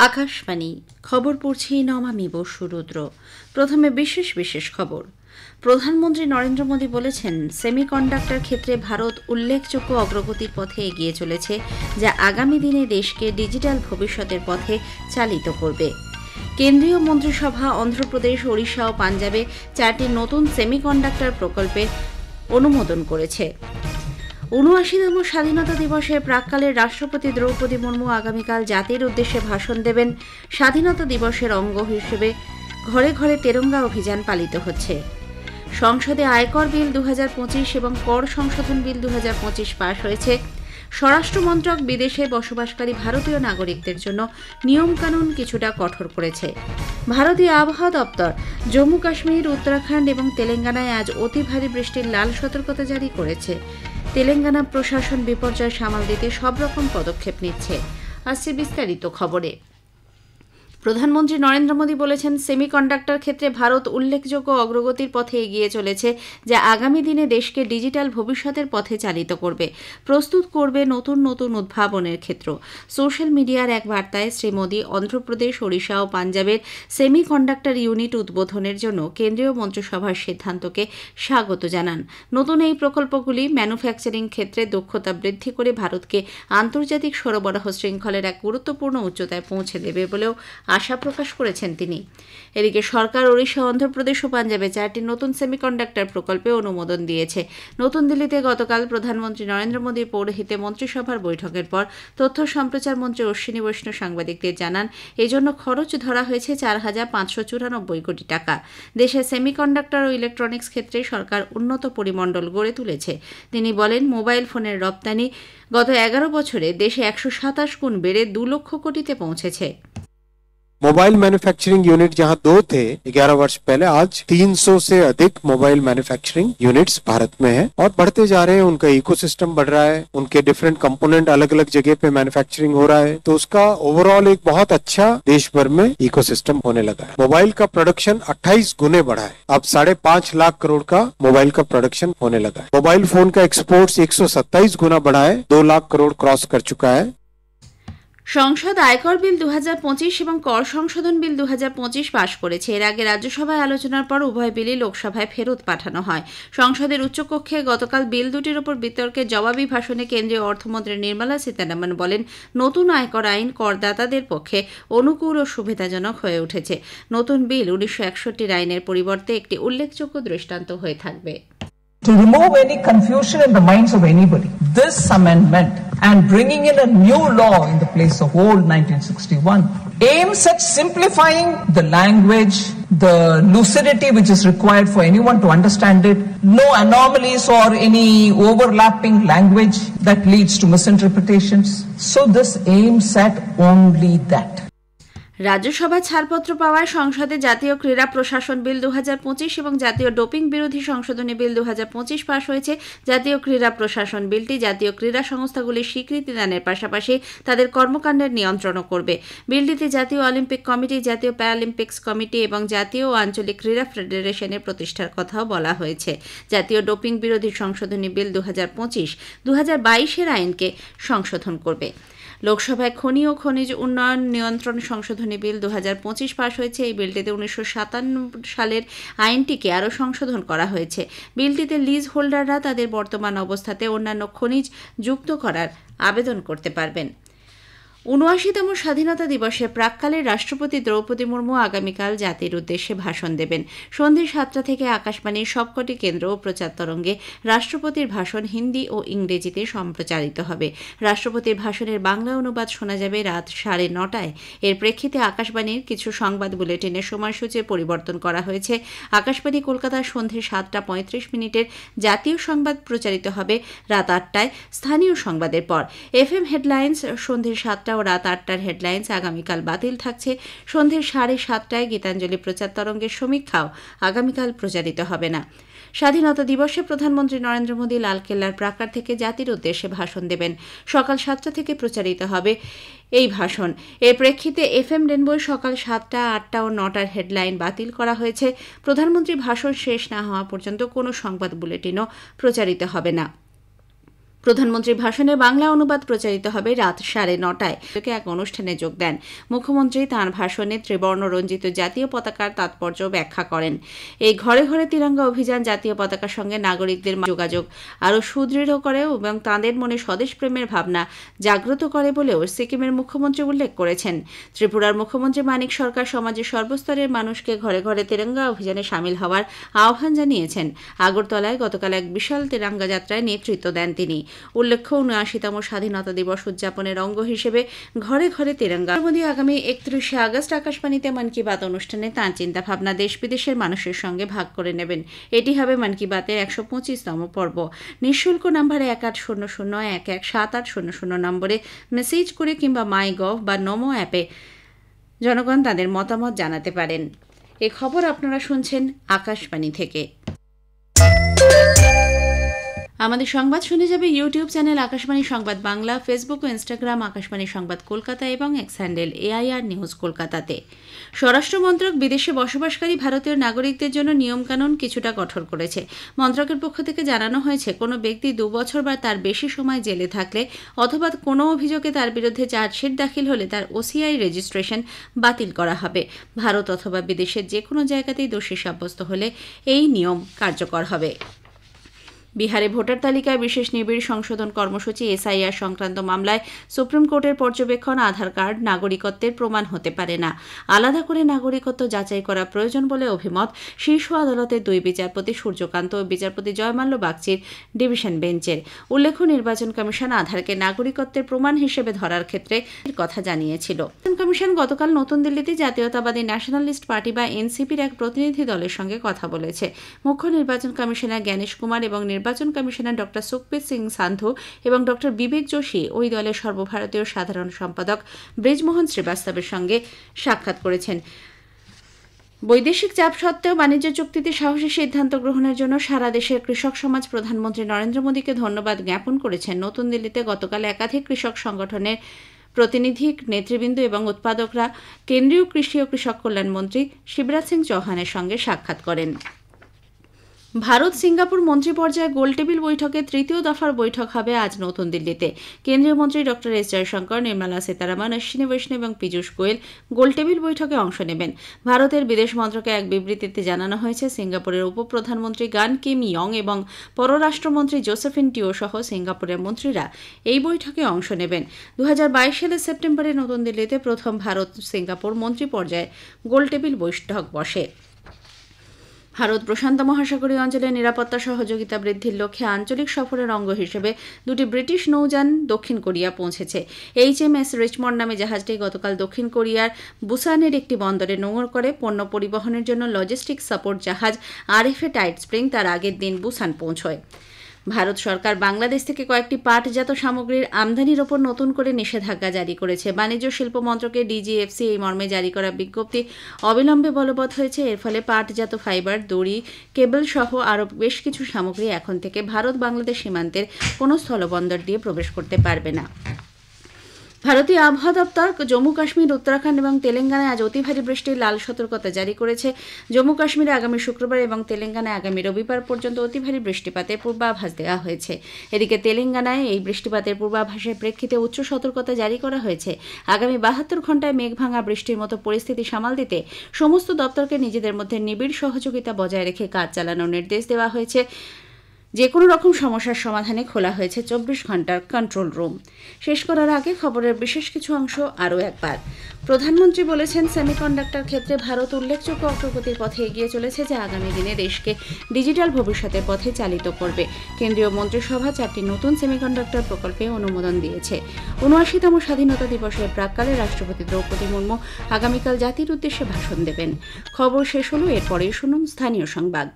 আকাশবাণী খবর পড়ছি নমামি বসু রুদ্র। প্রথমে বিশেষ বিশেষ খবর। প্রধানমন্ত্রী নরেন্দ্র মোদী বলেছেন, সেমিকন্ডাক্টর ক্ষেত্রে ভারত উল্লেখযোগ্য অগ্রগতির পথে এগিয়ে চলেছে, যা আগামী দিনে দেশকে ডিজিটাল ভবিষ্যতের পথে চালিত করবে। কেন্দ্রীয় মন্ত্রিসভা অন্ধ্রপ্রদেশ, ওড়িশা ও পাঞ্জাবে 4টি নতুন সেমিকন্ডাক্টর প্রকল্পের অনুমোদন করেছে। ৭৯তম স্বাধীনতা দিবসের প্রাক্কালে রাষ্ট্রপতি দ্রৌপদী মুর্মু আগামীকাল জাতির উদ্দেশ্যে ভাষণ দেবেন। স্বাধীনতা দিবসের অঙ্গ হিসেবে ঘরে ঘরে তেরঙ্গা অভিযান পালিত হচ্ছে। সংসদে আয়কর বিল 2025 এবং কর সংশোধন বিল 2025 পাশ হয়েছে। স্বরাষ্ট্র মন্ত্রক বিদেশে বসবাসকারী ভারতীয় নাগরিকদের জন্য নিয়মকানুন কিছুটা কঠোর করেছে। ভারতীয় আবহাওয়া দপ্তর জম্মু কাশ্মীর, উত্তরাখণ্ড এবং তেলেঙ্গানায় আজ অতি ভারী বৃষ্টির লাল সতর্কতা জারি করেছে। তেলেঙ্গানা প্রশাসন বিপর্যয় সামাল দিতে সব রকম পদক্ষেপ নিচ্ছে। আসছে বিস্তারিত খবরে। প্রধানমন্ত্রী নরেন্দ্র মোদী বলেছেন, সেমিকন্ডাক্টর ক্ষেত্রে ভারত উল্লেখযোগ্য অগ্রগতির পথে এগিয়ে চলেছে, যা আগামী দিনে দেশকে ডিজিটাল ভবিষ্যতের পথে চালিত করবে, প্রস্তুত করবে নতুন নতুন উদ্ভাবনের ক্ষেত্র। সোশ্যাল মিডিয়ার এক বার্তায় শ্রী মোদী অন্ধ্রপ্রদেশ, ওড়িশা ও পাঞ্জাবের সেমিকন্ডাক্টর ইউনিট উদ্বোধনের জন্য কেন্দ্রীয় মন্ত্রিসভার সিদ্ধান্তকে স্বাগত জানান। নতুন এই প্রকল্পগুলি ম্যানুফ্যাকচারিং ক্ষেত্রে দক্ষতা বৃদ্ধি করে ভারতকে আন্তর্জাতিক সরবরাহ শৃঙ্খলের এক গুরুত্বপূর্ণ উচ্চতায় পৌঁছে দেবে বলেও আশা প্রকাশ করেছেন তিনি। এদিকে সরকার ওড়িশা, অন্ধ্রপ্রদেশ ও পাঞ্জাবে 4টি নতুন সেমিকন্ডাক্টর প্রকল্পে অনুমোদন দিয়েছে। নতুন দিল্লিতে গতকাল প্রধানমন্ত্রী নরেন্দ্র মোদীর পৌরোহিত্যে মন্ত্রিসভার বৈঠকের পর তথ্য সম্প্রচার মন্ত্রী অশ্বিনী বৈষ্ণব সাংবাদিকদের জানান, এজন্য খরচ ধরা হয়েছে 4,594 কোটি টাকা। দেশে সেমিকন্ডাক্টর ও ইলেকট্রনিক্স ক্ষেত্রে সরকার উন্নত পরিমণ্ডল গড়ে তুলেছে। তিনি বলেন, মোবাইল ফোনের রপ্তানি গত 11 বছরে দেশে 127 গুণ বেড়ে 2 লক্ষ কোটিতে পৌঁছেছে। मोबाइल मैन्युफैक्चरिंग यूनिट जहां 2 थे 11 वर्ष पहले, आज 300 से अधिक मोबाइल मैन्युफैक्चरिंग यूनिट्स भारत में है और बढ़ते जा रहे हैं। उनका इकोसिस्टम बढ़ रहा है, उनके डिफरेंट कंपोनेंट अलग अलग जगह पे मैन्युफैक्चरिंग हो रहा है, तो उसका ओवरऑल एक बहुत अच्छा देश भर में इकोसिस्टम होने लगा है। मोबाइल का प्रोडक्शन 28 गुने बढ़ा है। अब 5.5 लाख करोड़ का मोबाइल का प्रोडक्शन होने लगा है। मोबाइल फोन का एक्सपोर्ट्स 127 गुना बढ़ा है, 2 लाख करोड़ क्रॉस कर चुका है। সংসদ আয়কর বিল 2025 এবং কর সংশোধন বিল 2025 পাশ করেছে। এর আগে রাজ্যসভায় আলোচনার পর উভয় বিলই লোকসভায় ফেরত পাঠানো হয়। সংসদের উচ্চকক্ষে গতকাল বিল দুটির উপর বিতর্কে জবাবি ভাষণে কেন্দ্রীয় অর্থমন্ত্রী নির্মলা সীতারামন বলেন, নতুন আয়কর আইন করদাতাদের পক্ষে অনুকূল ও সুবিধাজনক হয়ে উঠেছে। নতুন বিল 1961 আইনের পরিবর্তে একটি উল্লেখযোগ্য দৃষ্টান্ত হয়ে থাকবে। To remove any confusion in the minds of anybody, this amendment and bringing in a new law in the place of old 1961 aims at simplifying the language, the lucidity which is required for anyone to understand it, no anomalies or any overlapping language that leads to misinterpretations. So this aims at only that. Rajya Sabha ছাড়পত্র পাওয়ায় সংসদে জাতীয় ক্রীড়া প্রশাসন বিল 2025 এবং জাতীয় doping বিরোধী সংশোধনী বিল 2025 পাশ হয়েছে। জাতীয় ক্রীড়া প্রশাসন বিলটি জাতীয় ক্রীড়া সংস্থাগুলির স্বীকৃতি দানের পাশাপাশি তাদের কর্মকাণ্ডের নিয়ন্ত্রণও করবে। বিলটিতে জাতীয় অলিম্পিক কমিটি, জাতীয় প্যারালিম্পিক্স কমিটি এবং জাতীয় ও আঞ্চলিক ক্রীড়া ফেডারেশনের প্রতিষ্ঠার কথাও বলা হয়েছে। জাতীয় ডোপিং বিরোধী সংশোধনী বিল 2025 2022 আইনকে সংশোধন করবে। লোকসভায় খনি ও খনিজ উন্নয়ন নিয়ন্ত্রণ সংশোধনী বিল 2025 পাশ হয়েছে। এই বিলটিতে 1957 সালের আইনটিকে আরও সংশোধন করা হয়েছে। বিলটিতে লিজ হোল্ডাররা তাদের বর্তমান অবস্থাতে অন্যান্য খনিজ যুক্ত করার আবেদন করতে পারবেন। ৭৯তম স্বাধীনতা দিবসের প্রাক্কালে রাষ্ট্রপতি দ্রৌপদী মুর্মু আগামীকাল জাতির উদ্দেশ্যে ভাষণ দেবেন। সন্ধ্যে 7টা থেকে আকাশবাণীর সবকটি কেন্দ্র ও প্রচার তরঙ্গে রাষ্ট্রপতির ভাষণ হিন্দি ও ইংরেজিতে সম্প্রচারিত হবে। রাষ্ট্রপতির ভাষণের বাংলা অনুবাদ শোনা যাবে রাত 9:30টায়। এর প্রেক্ষিতে আকাশবাণীর কিছু সংবাদ বুলেটিনের সময়সূচির পরিবর্তন করা হয়েছে। আকাশবাণী কলকাতার সন্ধ্যে 7:35 জাতীয় সংবাদ প্রচারিত হবে রাত 8টায় স্থানীয় সংবাদের পর। FM হেডলাইন্স সন্ধ্যে 7টা ও রাত 8টার হেডলাইন্স আগামীকাল বাতিল থাকছে। সন্ধ্যে 7:30টায় গীতাঞ্জলি প্রচার তরঙ্গের সমীক্ষাও আগামীকাল প্রচারিত হবে না। স্বাধীনতা দিবসে প্রধানমন্ত্রী নরেন্দ্র মোদী লালকেল্লার প্রাকার থেকে জাতির উদ্দেশ্যে ভাষণ দেবেন। সকাল 7টা থেকে প্রচারিত হবে এই ভাষণ। এর প্রেক্ষিতে FM রেনবো সকাল 7টা, 8টা ও 9টার হেডলাইন বাতিল করা হয়েছে। প্রধানমন্ত্রীর ভাষণ শেষ না হওয়া পর্যন্ত কোনো সংবাদ বুলেটিনও প্রচারিত হবে না। প্রধানমন্ত্রীর ভাষণে বাংলা অনুবাদ প্রচারিত হবে রাত 9:30টায়। এক অনুষ্ঠানে যোগ দেন মুখ্যমন্ত্রী। তাঁর ভাষণে ত্রিবর্ণ রঞ্জিত জাতীয় পতাকার তাৎপর্য ব্যাখ্যা করেন। এই ঘরে ঘরে তিরঙ্গা অভিযান জাতীয় পতাকার সঙ্গে নাগরিকদের যোগাযোগ আরও সুদৃঢ় করে এবং তাঁদের মনে স্বদেশ প্রেমের ভাবনা জাগ্রত করে বলেও সিকিমের মুখ্যমন্ত্রী উল্লেখ করেছেন। ত্রিপুরার মুখ্যমন্ত্রী মানিক সরকার সমাজের সর্বস্তরের মানুষকে ঘরে ঘরে তিরঙ্গা অভিযানে সামিল হওয়ার আহ্বান জানিয়েছেন। আগরতলায় গতকাল এক বিশাল তিরঙ্গা যাত্রায় নেতৃত্ব দেন তিনি। উল্লেখ্য, ৭৯তম স্বাধীনতা দিবস উদযাপনের অঙ্গ হিসেবে ঘরে ঘরে তিরঙ্গা। মোদী আগামী 31শে আগস্ট আকাশবাণীতে মন কি বাত অনুষ্ঠানে তাঁর চিন্তাভাবনা দেশ বিদেশের মানুষের সঙ্গে ভাগ করে নেবেন। এটি হবে মন কি বাতের 125তম পর্ব। নিঃশুল্ক নম্বরে 1800117800 নম্বরে মেসেজ করে কিংবা মাই গভ বা নমো অ্যাপে জনগণ তাদের মতামত জানাতে পারেন। এ খবর আপনারা শুনছেন আকাশবাণী থেকে। আমাদের সংবাদ শুনে যাবে ইউটিউব চ্যানেল আকাশবাণী সংবাদ বাংলা, ফেসবুক ও ইনস্টাগ্রাম আকাশবাণী সংবাদ কলকাতা এবং এক্স হ্যান্ডেল AIR নিউজ কলকাতাতে। স্বরাষ্ট্র মন্ত্রক বিদেশে বসবাসকারী ভারতীয় নাগরিকদের জন্য নিয়মকানুন কিছুটা কঠোর করেছে। মন্ত্রকের পক্ষ থেকে জানানো হয়েছে, কোনো ব্যক্তি 2 বছর বা তার বেশি সময় জেলে থাকলে অথবা কোনো অভিযোগে তার বিরুদ্ধে চার্জশিট দাখিল হলে তার OCI রেজিস্ট্রেশন বাতিল করা হবে। ভারত অথবা বিদেশের যে কোনো জায়গাতেই দোষী সাব্যস্ত হলে এই নিয়ম কার্যকর হবে। বিহারে ভোটার তালিকায় বিশেষ নিবিড় সংশোধন কর্মসূচি SIR সংক্রান্ত মামলায় সুপ্রিম কোর্টের পর্যবেক্ষণ আধার কার্ড নাগরিকত্বের প্রমাণ হতে পারে না। আলাদা করে নাগরিকত্ব যাচাই করা প্রয়োজন বলে অভিমত শীর্ষ আদালতের 2 বিচারপতি সূর্যকান্ত ও বিচারপতি জয়মাল্য বাগচির ডিভিশন বেঞ্চের। উল্লেখ্য, নির্বাচন কমিশন আধারকে নাগরিকত্বের প্রমাণ হিসেবে ধরার ক্ষেত্রে কথা জানিয়েছিল। নির্বাচন কমিশন গতকাল নতুন দিল্লিতে জাতীয়তাবাদী ন্যাশনালিস্ট পার্টি বা NCPর এক প্রতিনিধি দলের সঙ্গে কথা বলেছে। মুখ্য নির্বাচন কমিশনার জ্ঞানেশ কুমার এবং নির্বাচন কমিশনার ড. সুখবীর সিং সান্ধু এবং ড. বিবেক যোশী ওই দলের সর্বভারতীয় সাধারণ সম্পাদক ব্রিজমোহন শ্রীবাস্তবের সঙ্গে সাক্ষাৎ করেছেন। বৈদেশিক চাপ সত্ত্বেও বাণিজ্য চুক্তিতে সাহসী সিদ্ধান্ত গ্রহণের জন্য সারা দেশের কৃষক সমাজ প্রধানমন্ত্রী নরেন্দ্র মোদীকে ধন্যবাদ জ্ঞাপন করেছেন। নতুন দিল্লিতে গতকাল একাধিক কৃষক সংগঠনের প্রতিনিধি, নেতৃবৃন্দ এবং উৎপাদকরা কেন্দ্রীয় কৃষি ও কৃষক কল্যাণ মন্ত্রী শিবরাজ সিং চৌহানের সঙ্গে সাক্ষাৎ করেন। ভারত সিঙ্গাপুর মন্ত্রী পর্যায়ে গোলটেবিল বৈঠকের 3য় দফার বৈঠক হবে আজ নতুন দিল্লিতে। কেন্দ্রীয় মন্ত্রী ড. এস জয়শঙ্কর, নির্মলা সীতারামন, অশ্বিনী বৈষ্ণব এবং পীযূষ গোয়েল গোলটেবিল বৈঠকে অংশ নেবেন। ভারতের বিদেশ মন্ত্রকে এক বিবৃতিতে জানানো হয়েছে, সিঙ্গাপুরের উপপ্রধানমন্ত্রী গান কিম ইয়ং এবং পররাষ্ট্রমন্ত্রী জোসেফিন টিও সহ সিঙ্গাপুরের মন্ত্রীরা এই বৈঠকে অংশ নেবেন। 2022 সালের সেপ্টেম্বরে নতুন দিল্লিতে প্রথম ভারত সিঙ্গাপুর মন্ত্রী পর্যায়ে গোলটেবিল বৈঠক বসে। ভারত প্রশান্ত মহাসাগরীয় অঞ্চলে নিরাপত্তা সহযোগিতা বৃদ্ধির লক্ষ্যে আঞ্চলিক সফরের অঙ্গ হিসেবে 2টি ব্রিটিশ নৌযান দক্ষিণ কোরিয়া পৌঁছেছে। HMS রিচমন্ড নামে জাহাজটি গতকাল দক্ষিণ কোরিয়ার বুসানের একটি বন্দরে নোঙর করে পণ্য পরিবহনের জন্য লজিস্টিক সাপোর্ট জাহাজ RFA টাইড স্প্রিং তার আগের দিন বুসান পৌঁছয়। ভারত সরকার বাংলাদেশ থেকে কয়েকটি পাটজাত সামগ্রীর আমদানির ওপর নতুন করে নিষেধাজ্ঞা জারি করেছে। বাণিজ্য শিল্প মন্ত্রকের DGFC এই মর্মে জারি করা বিজ্ঞপ্তি অবিলম্বে বলবৎ হয়েছে। এর ফলে পাটজাত ফাইবার, দড়ি, কেবল সহ আরও বেশ কিছু সামগ্রী এখন থেকে ভারত বাংলাদেশ সীমান্তের কোনো স্থলবন্দর দিয়ে প্রবেশ করতে পারবে না। ভারতীয় আবহাওয়া দপ্তর জম্মু কাশ্মীর, উত্তরাখণ্ড এবং তেলেঙ্গানায় আজ অতি ভারী বৃষ্টির লাল সতর্কতা জারি করেছে। জম্মু কাশ্মীরে আগামী শুক্রবার এবং তেলেঙ্গানায় আগামী রবিবার পর্যন্ত অতি ভারী বৃষ্টিপাতের পূর্বাভাস দেওয়া হয়েছে। এদিকে তেলেঙ্গানায় এই বৃষ্টিপাতের পূর্বাভাসের প্রেক্ষিতে উচ্চ সতর্কতা জারি করা হয়েছে। আগামী 72 ঘণ্টায় মেঘভাঙা বৃষ্টির মতো পরিস্থিতি সামাল দিতে সমস্ত দপ্তরকে নিজেদের মধ্যে নিবিড় সহযোগিতা বজায় রেখে কাজ চালানোর নির্দেশ দেওয়া হয়েছে। যে কোনো রকম সমস্যার সমাধানে খোলা হয়েছে 24 ঘণ্টার কন্ট্রোল রুম। শেষ করার আগে খবরের বিশেষ কিছু অংশ আরও একবার। প্রধানমন্ত্রী বলেছেন, সেমিকন্ডাক্টর ক্ষেত্রে ভারত উল্লেখযোগ্য অগ্রগতির পথে এগিয়ে চলেছে, যা আগামী দিনে দেশকে ডিজিটাল ভবিষ্যতের পথে চালিত করবে। কেন্দ্রীয় মন্ত্রিসভা 4টি নতুন সেমিকন্ডাক্টর প্রকল্পে অনুমোদন দিয়েছে। 79তম স্বাধীনতা দিবসের প্রাক্কালে রাষ্ট্রপতি দ্রৌপদী মুর্মু আগামীকাল জাতির উদ্দেশ্যে ভাষণ দেবেন। খবর শেষ হলো, এরপরেই শুনুন স্থানীয় সংবাদ।